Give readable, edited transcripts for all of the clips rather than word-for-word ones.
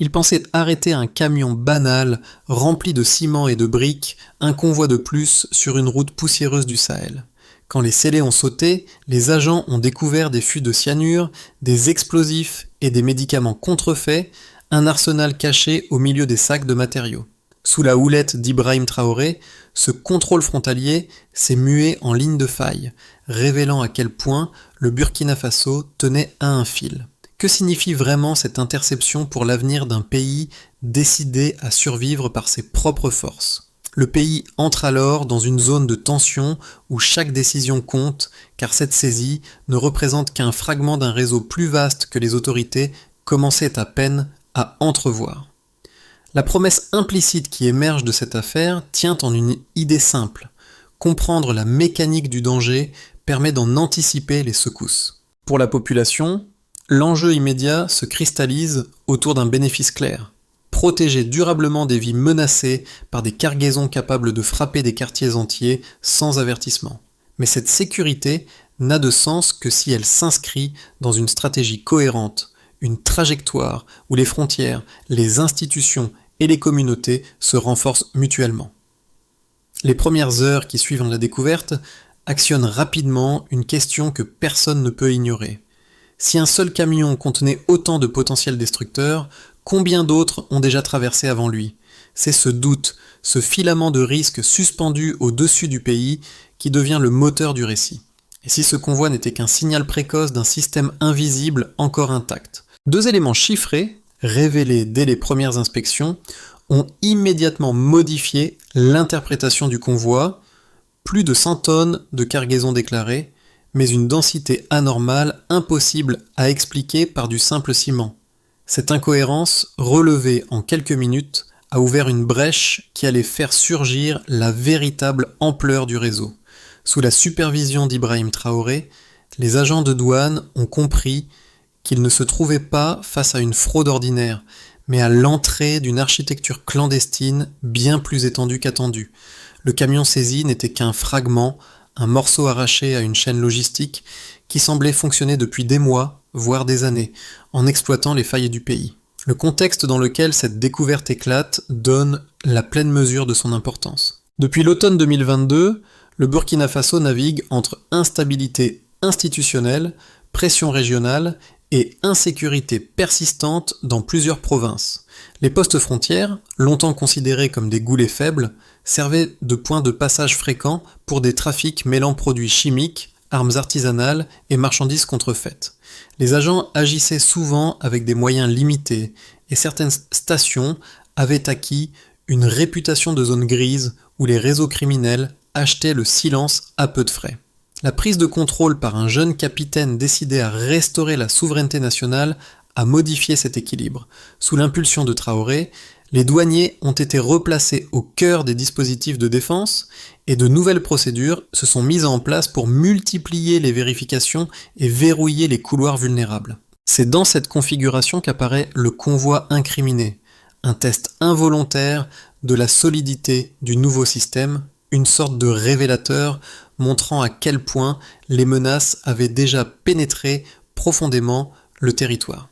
Il pensait arrêter un camion banal, rempli de ciment et de briques, un convoi de plus sur une route poussiéreuse du Sahel. Quand les scellés ont sauté, les agents ont découvert des fûts de cyanure, des explosifs et des médicaments contrefaits, un arsenal caché au milieu des sacs de matériaux. Sous la houlette d'Ibrahim Traoré, ce contrôle frontalier s'est mué en ligne de faille, révélant à quel point le Burkina Faso tenait à un fil. Que signifie vraiment cette interception pour l'avenir d'un pays décidé à survivre par ses propres forces ? Le pays entre alors dans une zone de tension où chaque décision compte, car cette saisie ne représente qu'un fragment d'un réseau plus vaste que les autorités commençaient à peine à entrevoir. La promesse implicite qui émerge de cette affaire tient en une idée simple. Comprendre la mécanique du danger permet d'en anticiper les secousses. Pour la population, l'enjeu immédiat se cristallise autour d'un bénéfice clair. Protéger durablement des vies menacées par des cargaisons capables de frapper des quartiers entiers sans avertissement. Mais cette sécurité n'a de sens que si elle s'inscrit dans une stratégie cohérente, une trajectoire où les frontières, les institutions et les communautés se renforcent mutuellement. Les premières heures qui suivent la découverte actionnent rapidement une question que personne ne peut ignorer. Si un seul camion contenait autant de potentiels destructeurs, combien d'autres ont déjà traversé avant lui ? C'est ce doute, ce filament de risque suspendu au-dessus du pays qui devient le moteur du récit. Et si ce convoi n'était qu'un signal précoce d'un système invisible encore intact ? Deux éléments chiffrés, révélés dès les premières inspections, ont immédiatement modifié l'interprétation du convoi. Plus de 100 tonnes de cargaison déclarées, mais une densité anormale impossible à expliquer par du simple ciment. Cette incohérence, relevée en quelques minutes, a ouvert une brèche qui allait faire surgir la véritable ampleur du réseau. Sous la supervision d'Ibrahim Traoré, les agents de douane ont compris qu'ils ne se trouvaient pas face à une fraude ordinaire, mais à l'entrée d'une architecture clandestine bien plus étendue qu'attendue. Le camion saisi n'était qu'un fragment, un morceau arraché à une chaîne logistique qui semblait fonctionner depuis des mois, voire des années, en exploitant les failles du pays. Le contexte dans lequel cette découverte éclate donne la pleine mesure de son importance. Depuis l'automne 2022, le Burkina Faso navigue entre instabilité institutionnelle, pression régionale et insécurité persistante dans plusieurs provinces. Les postes frontières, longtemps considérés comme des goulets faibles, servaient de points de passage fréquents pour des trafics mêlant produits chimiques, armes artisanales et marchandises contrefaites. Les agents agissaient souvent avec des moyens limités et certaines stations avaient acquis une réputation de zone grise où les réseaux criminels achetaient le silence à peu de frais. La prise de contrôle par un jeune capitaine décidé à restaurer la souveraineté nationale a modifié cet équilibre. Sous l'impulsion de Traoré, les douaniers ont été replacés au cœur des dispositifs de défense et de nouvelles procédures se sont mises en place pour multiplier les vérifications et verrouiller les couloirs vulnérables. C'est dans cette configuration qu'apparaît le convoi incriminé, un test involontaire de la solidité du nouveau système, une sorte de révélateur montrant à quel point les menaces avaient déjà pénétré profondément le territoire.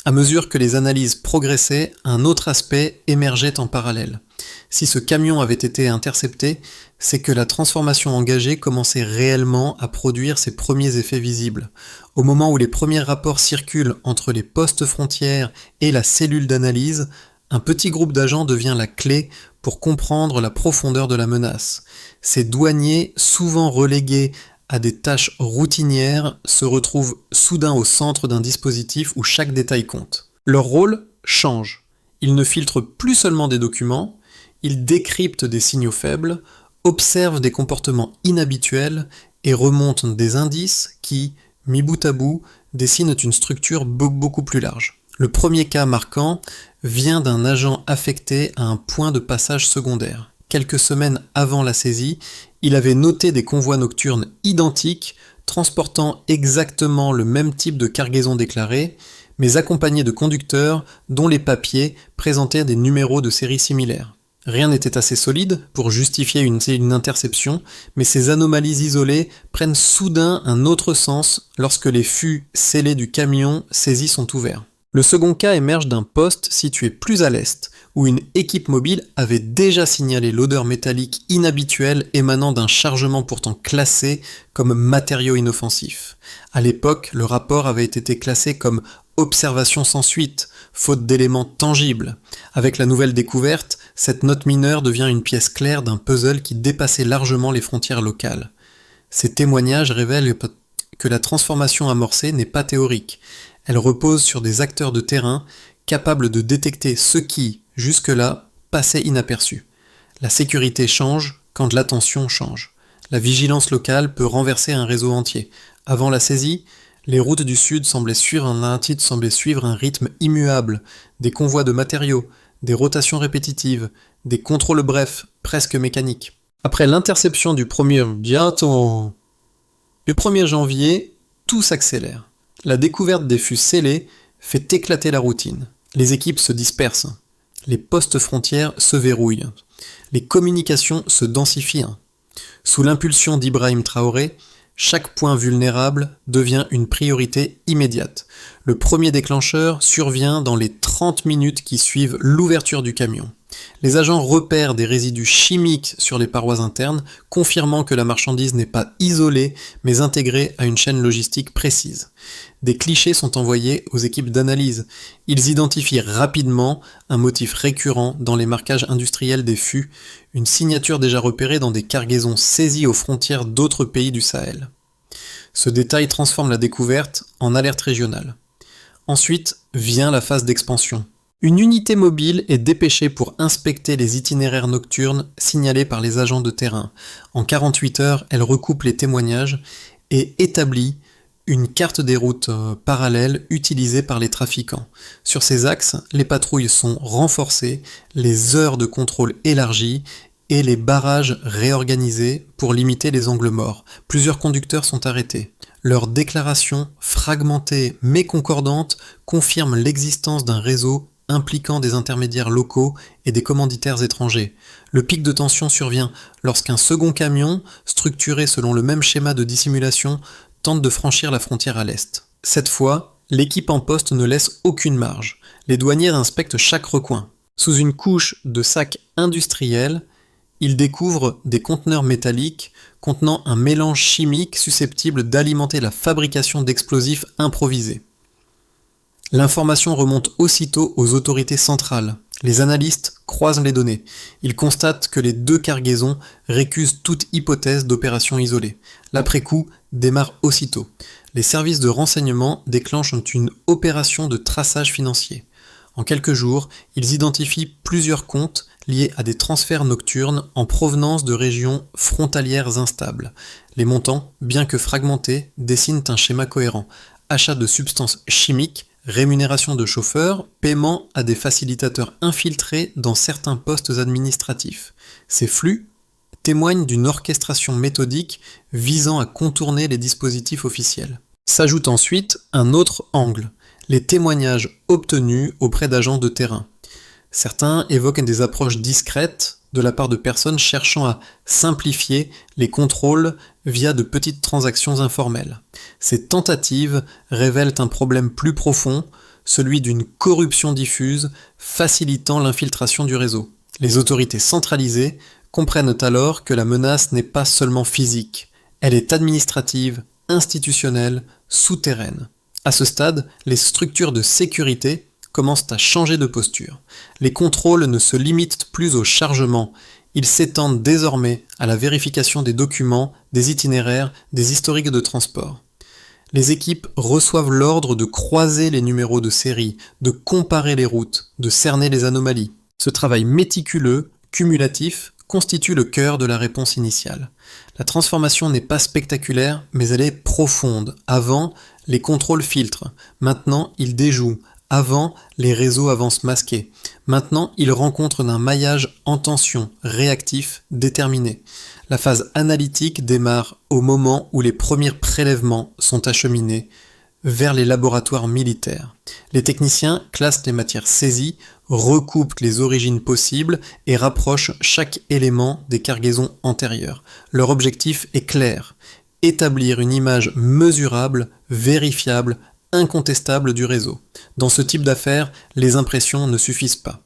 À mesure que les analyses progressaient, un autre aspect émergeait en parallèle. Si ce camion avait été intercepté, c'est que la transformation engagée commençait réellement à produire ses premiers effets visibles. Au moment où les premiers rapports circulent entre les postes frontières et la cellule d'analyse, un petit groupe d'agents devient la clé pour comprendre la profondeur de la menace. Ces douaniers, souvent relégués à des tâches routinières, se retrouvent soudain au centre d'un dispositif où chaque détail compte. Leur rôle change. Ils ne filtrent plus seulement des documents, ils décryptent des signaux faibles, observent des comportements inhabituels et remontent des indices qui, mis bout à bout, dessinent une structure beaucoup plus large. Le premier cas marquant vient d'un agent affecté à un point de passage secondaire. Quelques semaines avant la saisie, il avait noté des convois nocturnes identiques, transportant exactement le même type de cargaison déclarée, mais accompagnés de conducteurs dont les papiers présentaient des numéros de série similaires. Rien n'était assez solide pour justifier une interception, mais ces anomalies isolées prennent soudain un autre sens lorsque les fûts scellés du camion saisi sont ouverts. Le second cas émerge d'un poste situé plus à l'est, où une équipe mobile avait déjà signalé l'odeur métallique inhabituelle émanant d'un chargement pourtant classé comme matériau inoffensif. À l'époque, le rapport avait été classé comme observation sans suite, faute d'éléments tangibles. Avec la nouvelle découverte, cette note mineure devient une pièce claire d'un puzzle qui dépassait largement les frontières locales. Ces témoignages révèlent que la transformation amorcée n'est pas théorique. Elle repose sur des acteurs de terrain capables de détecter ce qui, jusque-là, passait inaperçu. La sécurité change quand l'attention change. La vigilance locale peut renverser un réseau entier. Avant la saisie, les routes du Sud semblaient suivre un rythme immuable, des convois de matériaux, des rotations répétitives, des contrôles brefs, presque mécaniques. Après l'interception du 1er janvier, tout s'accélère. La découverte des fûts scellés fait éclater la routine. Les équipes se dispersent. Les postes frontières se verrouillent. Les communications se densifient. Sous l'impulsion d'Ibrahim Traoré, chaque point vulnérable devient une priorité immédiate. Le premier déclencheur survient dans les 30 minutes qui suivent l'ouverture du camion. Les agents repèrent des résidus chimiques sur les parois internes, confirmant que la marchandise n'est pas isolée, mais intégrée à une chaîne logistique précise. Des clichés sont envoyés aux équipes d'analyse. Ils identifient rapidement un motif récurrent dans les marquages industriels des fûts, une signature déjà repérée dans des cargaisons saisies aux frontières d'autres pays du Sahel. Ce détail transforme la découverte en alerte régionale. Ensuite vient la phase d'expansion. Une unité mobile est dépêchée pour inspecter les itinéraires nocturnes signalés par les agents de terrain. En 48 heures, elle recoupe les témoignages et établit une carte des routes parallèles utilisées par les trafiquants. Sur ces axes, les patrouilles sont renforcées, les heures de contrôle élargies et les barrages réorganisés pour limiter les angles morts. Plusieurs conducteurs sont arrêtés. Leurs déclarations, fragmentées mais concordantes, confirment l'existence d'un réseau impliquant des intermédiaires locaux et des commanditaires étrangers. Le pic de tension survient lorsqu'un second camion, structuré selon le même schéma de dissimulation, tente de franchir la frontière à l'est. Cette fois, l'équipe en poste ne laisse aucune marge. Les douaniers inspectent chaque recoin. Sous une couche de sacs industriels, ils découvrent des conteneurs métalliques contenant un mélange chimique susceptible d'alimenter la fabrication d'explosifs improvisés. L'information remonte aussitôt aux autorités centrales. Les analystes croisent les données. Ils constatent que les deux cargaisons récusent toute hypothèse d'opération isolée. L'après-coup démarre aussitôt. Les services de renseignement déclenchent une opération de traçage financier. En quelques jours, ils identifient plusieurs comptes liés à des transferts nocturnes en provenance de régions frontalières instables. Les montants, bien que fragmentés, dessinent un schéma cohérent. Achat de substances chimiques, rémunération de chauffeurs, paiement à des facilitateurs infiltrés dans certains postes administratifs. Ces flux témoignent d'une orchestration méthodique visant à contourner les dispositifs officiels. S'ajoute ensuite un autre angle, les témoignages obtenus auprès d'agents de terrain. Certains évoquent des approches discrètes de la part de personnes cherchant à simplifier les contrôles via de petites transactions informelles. Ces tentatives révèlent un problème plus profond, celui d'une corruption diffuse facilitant l'infiltration du réseau. Les autorités centralisées comprennent alors que la menace n'est pas seulement physique, elle est administrative, institutionnelle, souterraine. À ce stade, les structures de sécurité commencent à changer de posture. Les contrôles ne se limitent plus au chargement, ils s'étendent désormais à la vérification des documents, des itinéraires, des historiques de transport. Les équipes reçoivent l'ordre de croiser les numéros de série, de comparer les routes, de cerner les anomalies. Ce travail méticuleux, cumulatif, constitue le cœur de la réponse initiale. La transformation n'est pas spectaculaire, mais elle est profonde. Avant, les contrôles filtrent. Maintenant, ils déjouent. Avant, les réseaux avancent masqués. Maintenant, ils rencontrent un maillage en tension, réactif, déterminé. La phase analytique démarre au moment où les premiers prélèvements sont acheminés vers les laboratoires militaires. Les techniciens classent les matières saisies, recoupent les origines possibles et rapprochent chaque élément des cargaisons antérieures. Leur objectif est clair, établir une image mesurable, vérifiable, incontestable du réseau. Dans ce type d'affaires, les impressions ne suffisent pas.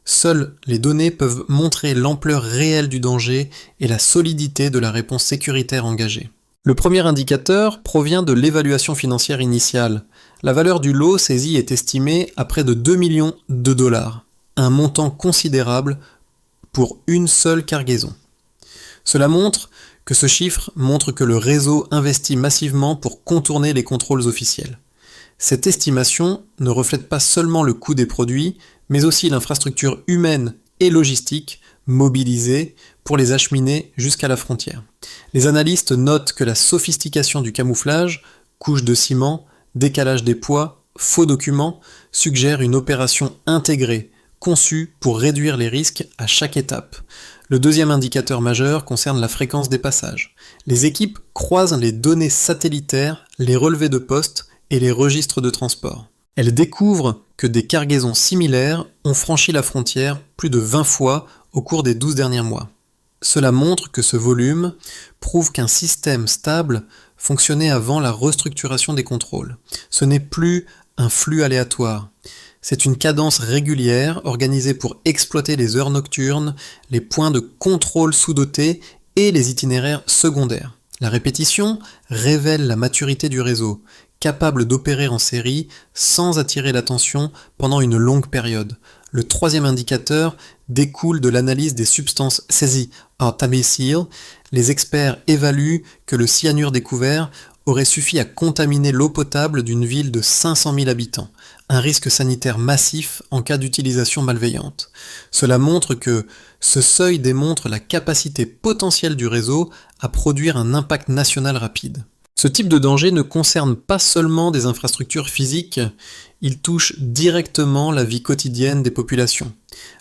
Seules les données peuvent montrer l'ampleur réelle du danger et la solidité de la réponse sécuritaire engagée. Le premier indicateur provient de l'évaluation financière initiale. La valeur du lot saisi est estimée à près de 2 millions de dollars, un montant considérable pour une seule cargaison. Cela montre que ce chiffre montre que le réseau investit massivement pour contourner les contrôles officiels. Cette estimation ne reflète pas seulement le coût des produits, mais aussi l'infrastructure humaine et logistique mobilisée pour les acheminer jusqu'à la frontière. Les analystes notent que la sophistication du camouflage, couche de ciment, décalage des poids, faux documents, suggère une opération intégrée, conçue pour réduire les risques à chaque étape. Le deuxième indicateur majeur concerne la fréquence des passages. Les équipes croisent les données satellitaires, les relevés de poste et les registres de transport. Elles découvrent que des cargaisons similaires ont franchi la frontière plus de 20 fois au cours des 12 derniers mois. Cela montre que ce volume prouve qu'un système stable fonctionnait avant la restructuration des contrôles. Ce n'est plus un flux aléatoire. C'est une cadence régulière organisée pour exploiter les heures nocturnes, les points de contrôle sous-dotés et les itinéraires secondaires. La répétition révèle la maturité du réseau, capable d'opérer en série sans attirer l'attention pendant une longue période. Le troisième indicateur découle de l'analyse des substances saisies en Tamesil. Les experts évaluent que le cyanure découvert aurait suffi à contaminer l'eau potable d'une ville de 500 000 habitants, un risque sanitaire massif en cas d'utilisation malveillante. Cela montre que ce seuil démontre la capacité potentielle du réseau à produire un impact national rapide. Ce type de danger ne concerne pas seulement des infrastructures physiques, il touche directement la vie quotidienne des populations.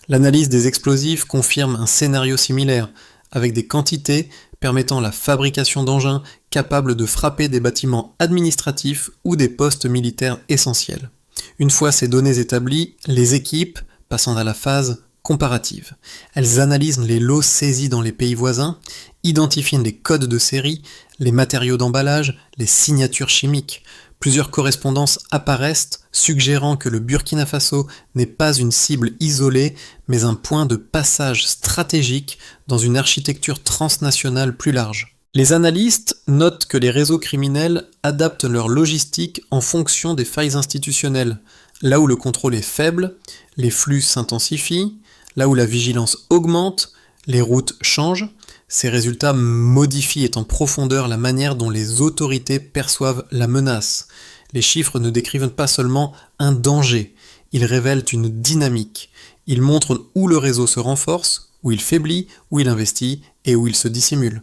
L'analyse des explosifs confirme un scénario similaire, avec des quantités permettant la fabrication d'engins capables de frapper des bâtiments administratifs ou des postes militaires essentiels. Une fois ces données établies, les équipes passent à la phase comparative. Elles analysent les lots saisis dans les pays voisins, identifient les codes de série, les matériaux d'emballage, les signatures chimiques. Plusieurs correspondances apparaissent, suggérant que le Burkina Faso n'est pas une cible isolée, mais un point de passage stratégique dans une architecture transnationale plus large. Les analystes notent que les réseaux criminels adaptent leur logistique en fonction des failles institutionnelles. Là où le contrôle est faible, les flux s'intensifient, là où la vigilance augmente, les routes changent. Ces résultats modifient en profondeur la manière dont les autorités perçoivent la menace. Les chiffres ne décrivent pas seulement un danger, ils révèlent une dynamique. Ils montrent où le réseau se renforce, où il faiblit, où il investit et où il se dissimule.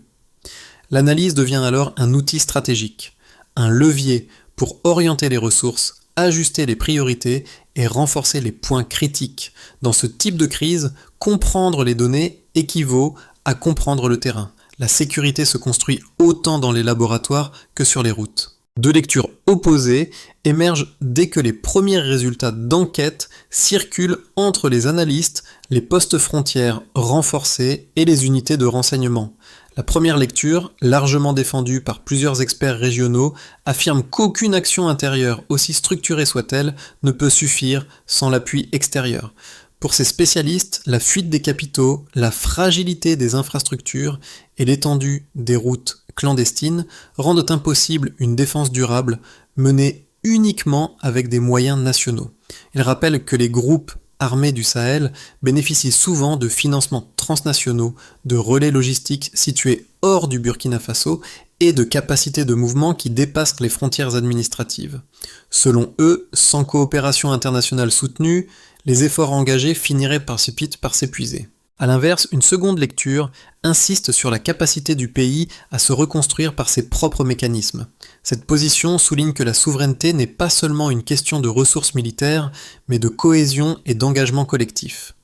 L'analyse devient alors un outil stratégique, un levier pour orienter les ressources, ajuster les priorités et renforcer les points critiques. Dans ce type de crise, comprendre les données équivaut à comprendre le terrain. La sécurité se construit autant dans les laboratoires que sur les routes. Deux lectures opposées émergent dès que les premiers résultats d'enquête circulent entre les analystes, les postes frontières renforcés et les unités de renseignement. La première lecture, largement défendue par plusieurs experts régionaux, affirme qu'aucune action intérieure, aussi structurée soit-elle, ne peut suffire sans l'appui extérieur. Pour ces spécialistes, la fuite des capitaux, la fragilité des infrastructures et l'étendue des routes clandestines rendent impossible une défense durable menée uniquement avec des moyens nationaux. Ils rappellent que les groupes armés du Sahel bénéficient souvent de financements transnationaux, de relais logistiques situés hors du Burkina Faso et de capacités de mouvement qui dépassent les frontières administratives. Selon eux, sans coopération internationale soutenue, les efforts engagés finiraient par s'épuiser. A l'inverse, une seconde lecture insiste sur la capacité du pays à se reconstruire par ses propres mécanismes. Cette position souligne que la souveraineté n'est pas seulement une question de ressources militaires, mais de cohésion et d'engagement collectif.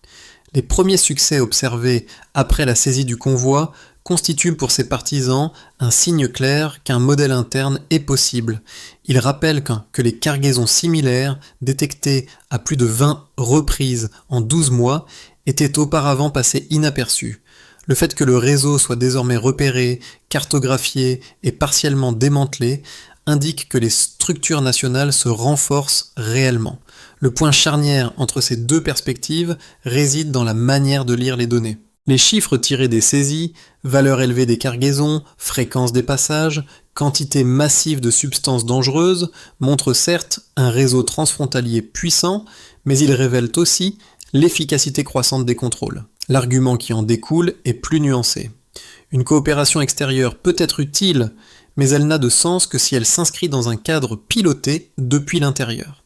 Les premiers succès observés après la saisie du convoi constituent pour ses partisans un signe clair qu'un modèle interne est possible. Ils rappellent que les cargaisons similaires, détectées à plus de 20 reprises en 12 mois, étaient auparavant passées inaperçues. Le fait que le réseau soit désormais repéré, cartographié et partiellement démantelé indiquent que les structures nationales se renforcent réellement. Le point charnière entre ces deux perspectives réside dans la manière de lire les données. Les chiffres tirés des saisies, valeur élevée des cargaisons, fréquence des passages, quantité massive de substances dangereuses montrent certes un réseau transfrontalier puissant, mais ils révèlent aussi l'efficacité croissante des contrôles. L'argument qui en découle est plus nuancé. Une coopération extérieure peut être utile, mais elle n'a de sens que si elle s'inscrit dans un cadre piloté depuis l'intérieur.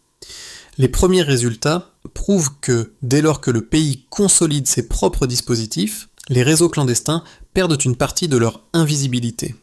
Les premiers résultats prouvent que, dès lors que le pays consolide ses propres dispositifs, les réseaux clandestins perdent une partie de leur invisibilité.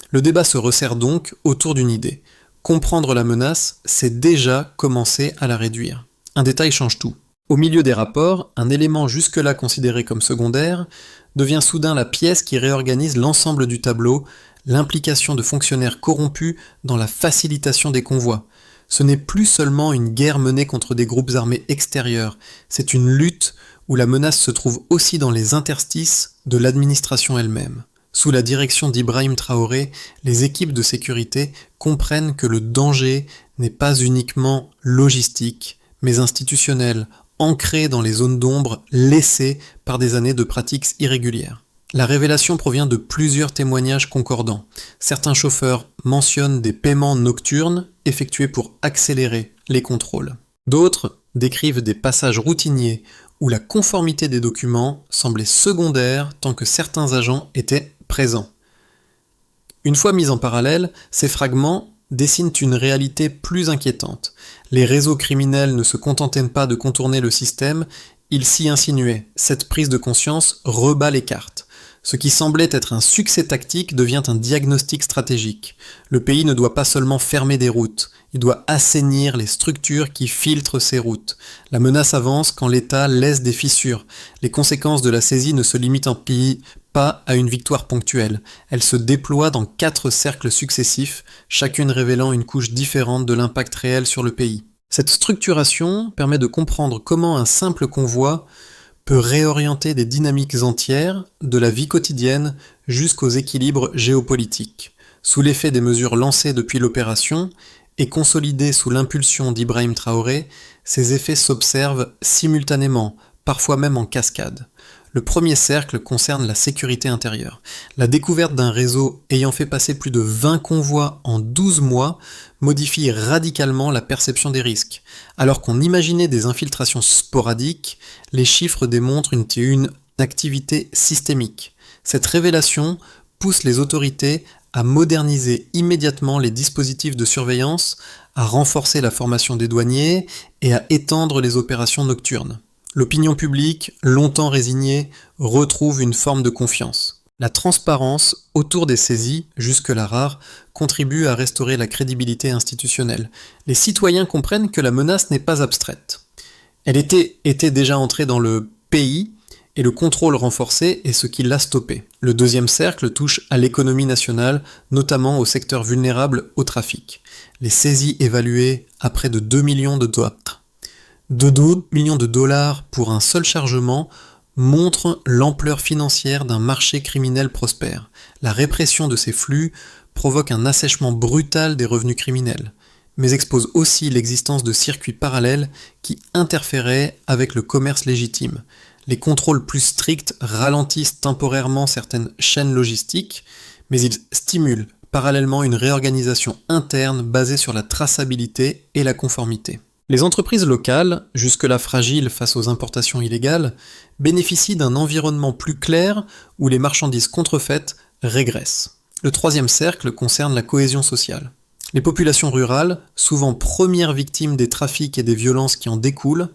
Le débat se resserre donc autour d'une idée. Comprendre la menace, c'est déjà commencer à la réduire. Un détail change tout. Au milieu des rapports, un élément jusque-là considéré comme secondaire devient soudain la pièce qui réorganise l'ensemble du tableau, l'implication de fonctionnaires corrompus dans la facilitation des convois. Ce n'est plus seulement une guerre menée contre des groupes armés extérieurs, c'est une lutte où la menace se trouve aussi dans les interstices de l'administration elle-même. Sous la direction d'Ibrahim Traoré, les équipes de sécurité comprennent que le danger n'est pas uniquement logistique, mais institutionnel, ancré dans les zones d'ombre laissées par des années de pratiques irrégulières. La révélation provient de plusieurs témoignages concordants. Certains chauffeurs mentionnent des paiements nocturnes effectués pour accélérer les contrôles. D'autres décrivent des passages routiniers où la conformité des documents semblait secondaire tant que certains agents étaient présents. Une fois mis en parallèle, ces fragments dessinent une réalité plus inquiétante. Les réseaux criminels ne se contentaient pas de contourner le système, ils s'y insinuaient. Cette prise de conscience rebat les cartes. Ce qui semblait être un succès tactique devient un diagnostic stratégique. Le pays ne doit pas seulement fermer des routes, il doit assainir les structures qui filtrent ces routes. La menace avance quand l'État laisse des fissures. Les conséquences de la saisie ne se limitent en pays pas à une victoire ponctuelle. Elle se déploie dans 4 cercles successifs, chacune révélant une couche différente de l'impact réel sur le pays. Cette structuration permet de comprendre comment un simple convoi peut réorienter des dynamiques entières, de la vie quotidienne jusqu'aux équilibres géopolitiques. Sous l'effet des mesures lancées depuis l'opération et consolidées sous l'impulsion d'Ibrahim Traoré, ces effets s'observent simultanément, parfois même en cascade. Le premier cercle concerne la sécurité intérieure. La découverte d'un réseau ayant fait passer plus de 20 convois en 12 mois modifie radicalement la perception des risques. Alors qu'on imaginait des infiltrations sporadiques, les chiffres démontrent une activité systémique. Cette révélation pousse les autorités à moderniser immédiatement les dispositifs de surveillance, à renforcer la formation des douaniers et à étendre les opérations nocturnes. L'opinion publique, longtemps résignée, retrouve une forme de confiance. La transparence autour des saisies, jusque-là rares, contribue à restaurer la crédibilité institutionnelle. Les citoyens comprennent que la menace n'est pas abstraite. Elle était déjà entrée dans le pays, et le contrôle renforcé est ce qui l'a stoppée. Le deuxième cercle touche à l'économie nationale, notamment au secteur vulnérable au trafic. Les saisies évaluées à près de 2 millions de dollars. 2 millions de dollars pour un seul chargement montrent l'ampleur financière d'un marché criminel prospère. La répression de ces flux provoque un assèchement brutal des revenus criminels, mais expose aussi l'existence de circuits parallèles qui interféraient avec le commerce légitime. Les contrôles plus stricts ralentissent temporairement certaines chaînes logistiques, mais ils stimulent parallèlement une réorganisation interne basée sur la traçabilité et la conformité. Les entreprises locales, jusque-là fragiles face aux importations illégales, bénéficient d'un environnement plus clair où les marchandises contrefaites régressent. Le troisième cercle concerne la cohésion sociale. Les populations rurales, souvent premières victimes des trafics et des violences qui en découlent,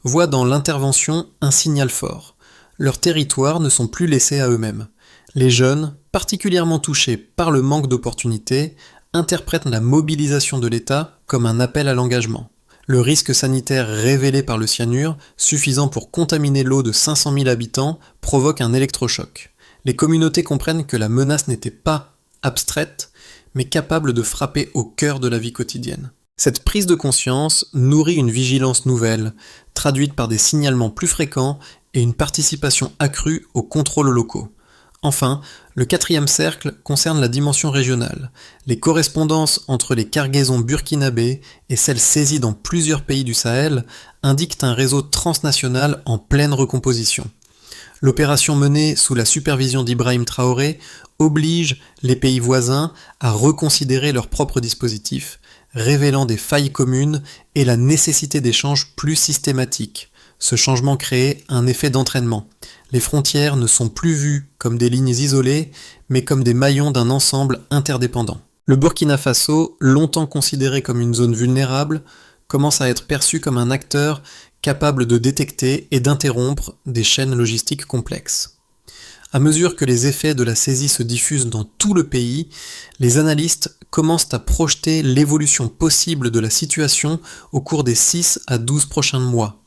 voient dans l'intervention un signal fort. Leurs territoires ne sont plus laissés à eux-mêmes. Les jeunes, particulièrement touchés par le manque d'opportunités, interprètent la mobilisation de l'État comme un appel à l'engagement. Le risque sanitaire révélé par le cyanure, suffisant pour contaminer l'eau de 500 000 habitants, provoque un électrochoc. Les communautés comprennent que la menace n'était pas abstraite, mais capable de frapper au cœur de la vie quotidienne. Cette prise de conscience nourrit une vigilance nouvelle, traduite par des signalements plus fréquents et une participation accrue aux contrôles locaux. Enfin, le quatrième cercle concerne la dimension régionale. Les correspondances entre les cargaisons burkinabées et celles saisies dans plusieurs pays du Sahel indiquent un réseau transnational en pleine recomposition. L'opération menée sous la supervision d'Ibrahim Traoré oblige les pays voisins à reconsidérer leurs propres dispositifs, révélant des failles communes et la nécessité d'échanges plus systématiques. Ce changement crée un effet d'entraînement. Les frontières ne sont plus vues comme des lignes isolées, mais comme des maillons d'un ensemble interdépendant. Le Burkina Faso, longtemps considéré comme une zone vulnérable, commence à être perçu comme un acteur capable de détecter et d'interrompre des chaînes logistiques complexes. À mesure que les effets de la saisie se diffusent dans tout le pays, les analystes commencent à projeter l'évolution possible de la situation au cours des 6 à 12 prochains mois.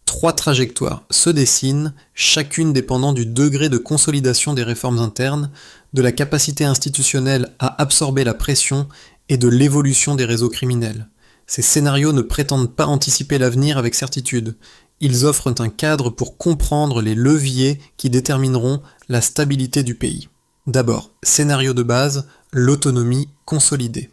3 trajectoires se dessinent, chacune dépendant du degré de consolidation des réformes internes, de la capacité institutionnelle à absorber la pression et de l'évolution des réseaux criminels. Ces scénarios ne prétendent pas anticiper l'avenir avec certitude. Ils offrent un cadre pour comprendre les leviers qui détermineront la stabilité du pays. D'abord, scénario de base, l'autonomie consolidée.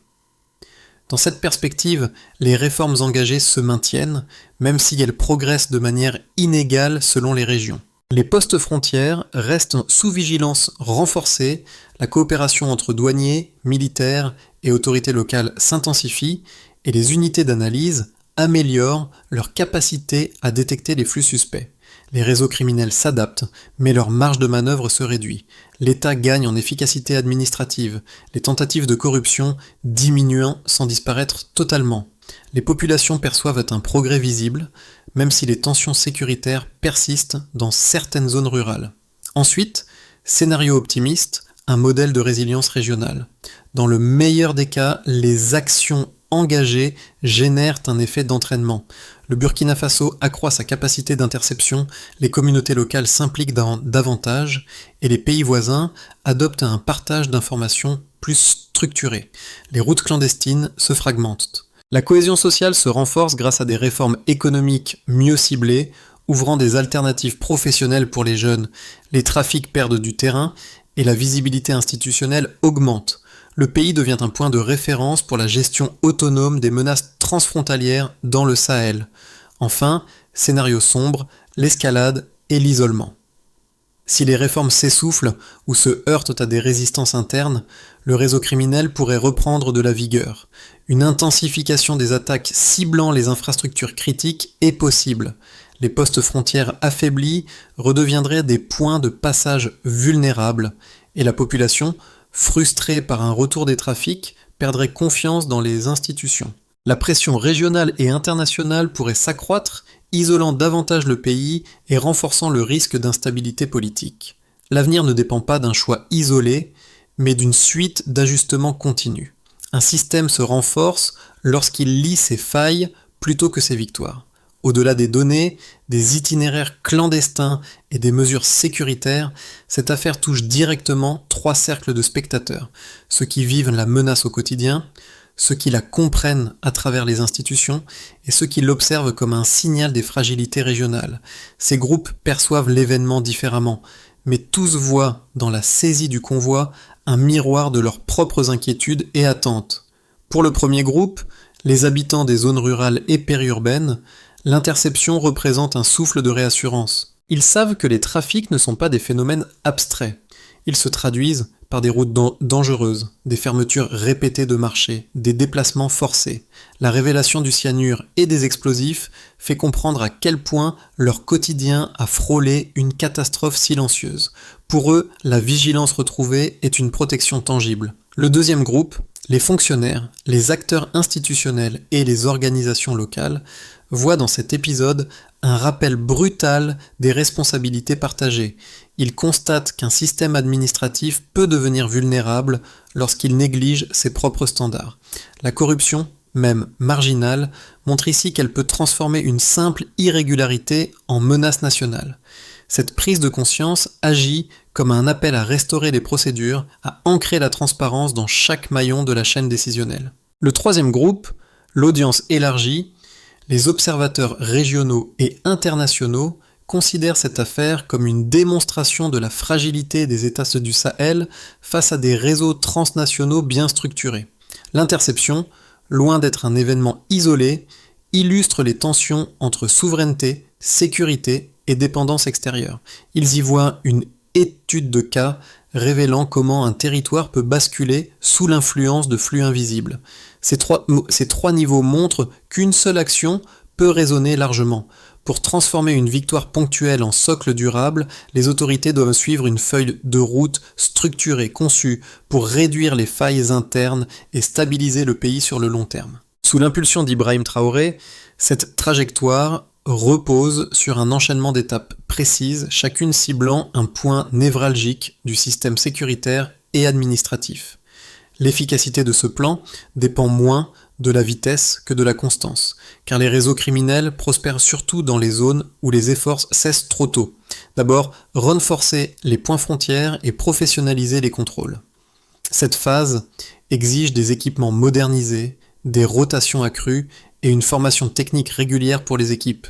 Dans cette perspective, les réformes engagées se maintiennent, même si elles progressent de manière inégale selon les régions. Les postes frontières restent sous vigilance renforcée, la coopération entre douaniers, militaires et autorités locales s'intensifie, et les unités d'analyse améliorent leur capacité à détecter les flux suspects. Les réseaux criminels s'adaptent, mais leur marge de manœuvre se réduit. L'État gagne en efficacité administrative, les tentatives de corruption diminuant sans disparaître totalement. Les populations perçoivent un progrès visible, même si les tensions sécuritaires persistent dans certaines zones rurales. Ensuite, scénario optimiste, un modèle de résilience régionale. Dans le meilleur des cas, les actions engagées génèrent un effet d'entraînement. Le Burkina Faso accroît sa capacité d'interception, les communautés locales s'impliquent davantage et les pays voisins adoptent un partage d'informations plus structuré. Les routes clandestines se fragmentent. La cohésion sociale se renforce grâce à des réformes économiques mieux ciblées, ouvrant des alternatives professionnelles pour les jeunes. Les trafics perdent du terrain et la visibilité institutionnelle augmente. Le pays devient un point de référence pour la gestion autonome des menaces transfrontalières dans le Sahel. Enfin, scénario sombre, l'escalade et l'isolement. Si les réformes s'essoufflent ou se heurtent à des résistances internes, le réseau criminel pourrait reprendre de la vigueur. Une intensification des attaques ciblant les infrastructures critiques est possible. Les postes frontières affaiblis redeviendraient des points de passage vulnérables et la population, frustrée par un retour des trafics, perdrait confiance dans les institutions. La pression régionale et internationale pourrait s'accroître, isolant davantage le pays et renforçant le risque d'instabilité politique. L'avenir ne dépend pas d'un choix isolé, mais d'une suite d'ajustements continus. Un système se renforce lorsqu'il lie ses failles plutôt que ses victoires. Au-delà des données, des itinéraires clandestins et des mesures sécuritaires, cette affaire touche directement 3 cercles de spectateurs. Ceux qui vivent la menace au quotidien, ceux qui la comprennent à travers les institutions et ceux qui l'observent comme un signal des fragilités régionales. Ces groupes perçoivent l'événement différemment, mais tous voient dans la saisie du convoi un miroir de leurs propres inquiétudes et attentes. Pour le premier groupe, les habitants des zones rurales et périurbaines, l'interception représente un souffle de réassurance. Ils savent que les trafics ne sont pas des phénomènes abstraits. Ils se traduisent par des routes dangereuses, des fermetures répétées de marchés, des déplacements forcés. La révélation du cyanure et des explosifs fait comprendre à quel point leur quotidien a frôlé une catastrophe silencieuse. Pour eux, la vigilance retrouvée est une protection tangible. Le deuxième groupe, les fonctionnaires, les acteurs institutionnels et les organisations locales, voient dans cet épisode un rappel brutal des responsabilités partagées. Ils constatent qu'un système administratif peut devenir vulnérable lorsqu'il néglige ses propres standards. La corruption, même marginale, montre ici qu'elle peut transformer une simple irrégularité en menace nationale. Cette prise de conscience agit comme un appel à restaurer les procédures, à ancrer la transparence dans chaque maillon de la chaîne décisionnelle. Le troisième groupe, l'audience élargie, les observateurs régionaux et internationaux considère cette affaire comme une démonstration de la fragilité des États du Sahel face à des réseaux transnationaux bien structurés. L'interception, loin d'être un événement isolé, illustre les tensions entre souveraineté, sécurité et dépendance extérieure. Ils y voient une étude de cas révélant comment un territoire peut basculer sous l'influence de flux invisibles. Ces trois niveaux montrent qu'une seule action peut résonner largement. Pour transformer une victoire ponctuelle en socle durable, les autorités doivent suivre une feuille de route structurée, conçue pour réduire les failles internes et stabiliser le pays sur le long terme. Sous l'impulsion d'Ibrahim Traoré, cette trajectoire repose sur un enchaînement d'étapes précises, chacune ciblant un point névralgique du système sécuritaire et administratif. L'efficacité de ce plan dépend moins de la vitesse que de la constance, car les réseaux criminels prospèrent surtout dans les zones où les efforts cessent trop tôt. D'abord, renforcer les points frontières et professionnaliser les contrôles. Cette phase exige des équipements modernisés, des rotations accrues et une formation technique régulière pour les équipes.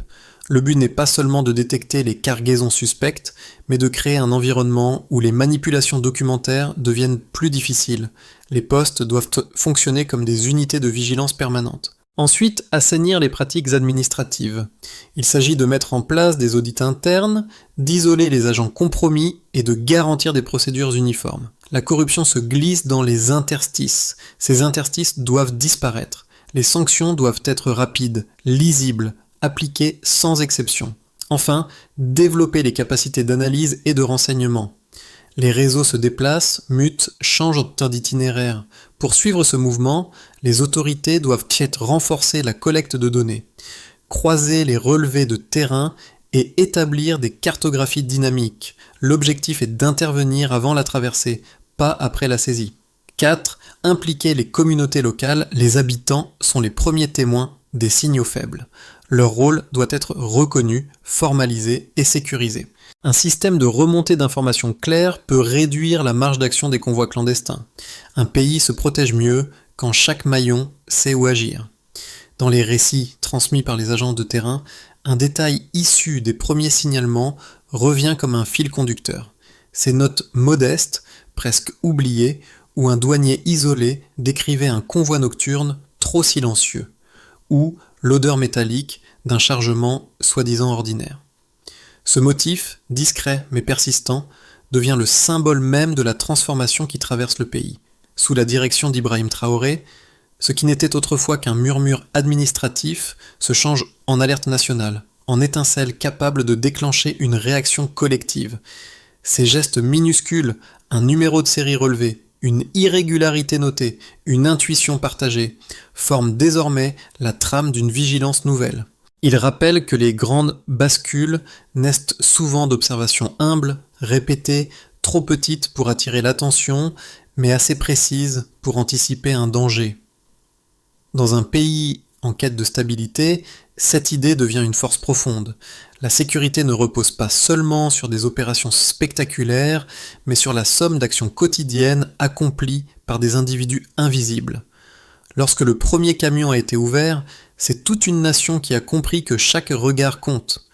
Le but n'est pas seulement de détecter les cargaisons suspectes, mais de créer un environnement où les manipulations documentaires deviennent plus difficiles. Les postes doivent fonctionner comme des unités de vigilance permanente. Ensuite, assainir les pratiques administratives. Il s'agit de mettre en place des audits internes, d'isoler les agents compromis et de garantir des procédures uniformes. La corruption se glisse dans les interstices. Ces interstices doivent disparaître. Les sanctions doivent être rapides, lisibles, appliquées sans exception. Enfin, développer les capacités d'analyse et de renseignement. Les réseaux se déplacent, mutent, changent d'itinéraire. Pour suivre ce mouvement, les autorités doivent renforcer la collecte de données, croiser les relevés de terrain et établir des cartographies dynamiques. L'objectif est d'intervenir avant la traversée, pas après la saisie. 4. Impliquer les communautés locales, les habitants sont les premiers témoins des signaux faibles. Leur rôle doit être reconnu, formalisé et sécurisé. Un système de remontée d'informations claires peut réduire la marge d'action des convois clandestins. Un pays se protège mieux quand chaque maillon sait où agir. Dans les récits transmis par les agents de terrain, un détail issu des premiers signalements revient comme un fil conducteur. Ces notes modestes, presque oubliées, où un douanier isolé décrivait un convoi nocturne trop silencieux, ou l'odeur métallique d'un chargement soi-disant ordinaire. Ce motif, discret mais persistant, devient le symbole même de la transformation qui traverse le pays. Sous la direction d'Ibrahim Traoré, ce qui n'était autrefois qu'un murmure administratif se change en alerte nationale, en étincelle capable de déclencher une réaction collective. Ces gestes minuscules, un numéro de série relevé, une irrégularité notée, une intuition partagée, forment désormais la trame d'une vigilance nouvelle. Il rappelle que les grandes bascules naissent souvent d'observations humbles, répétées, trop petites pour attirer l'attention, mais assez précises pour anticiper un danger. Dans un pays en quête de stabilité, cette idée devient une force profonde. La sécurité ne repose pas seulement sur des opérations spectaculaires, mais sur la somme d'actions quotidiennes accomplies par des individus invisibles. Lorsque le premier camion a été ouvert, c'est toute une nation qui a compris que chaque regard compte.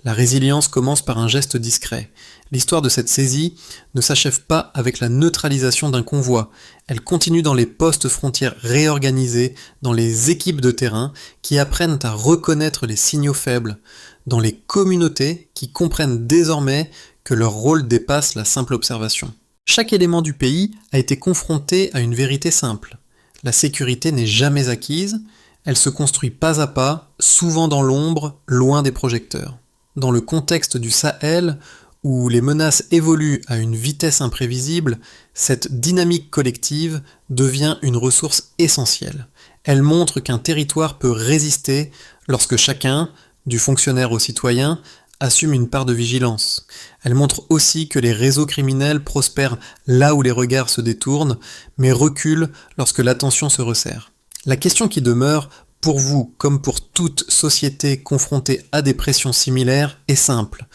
La résilience commence par un geste discret. L'histoire de cette saisie ne s'achève pas avec la neutralisation d'un convoi. Elle continue dans les postes frontières réorganisés, dans les équipes de terrain qui apprennent à reconnaître les signaux faibles, dans les communautés qui comprennent désormais que leur rôle dépasse la simple observation. Chaque élément du pays a été confronté à une vérité simple. La sécurité n'est jamais acquise, elle se construit pas à pas, souvent dans l'ombre, loin des projecteurs. Dans le contexte du Sahel, où les menaces évoluent à une vitesse imprévisible, cette dynamique collective devient une ressource essentielle. Elle montre qu'un territoire peut résister lorsque chacun, du fonctionnaire au citoyen, assume une part de vigilance. Elle montre aussi que les réseaux criminels prospèrent là où les regards se détournent, mais reculent lorsque l'attention se resserre. La question qui demeure, pour vous comme pour toute société confrontée à des pressions similaires, est simple.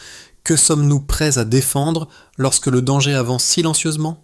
Que sommes-nous prêts à défendre lorsque le danger avance silencieusement ?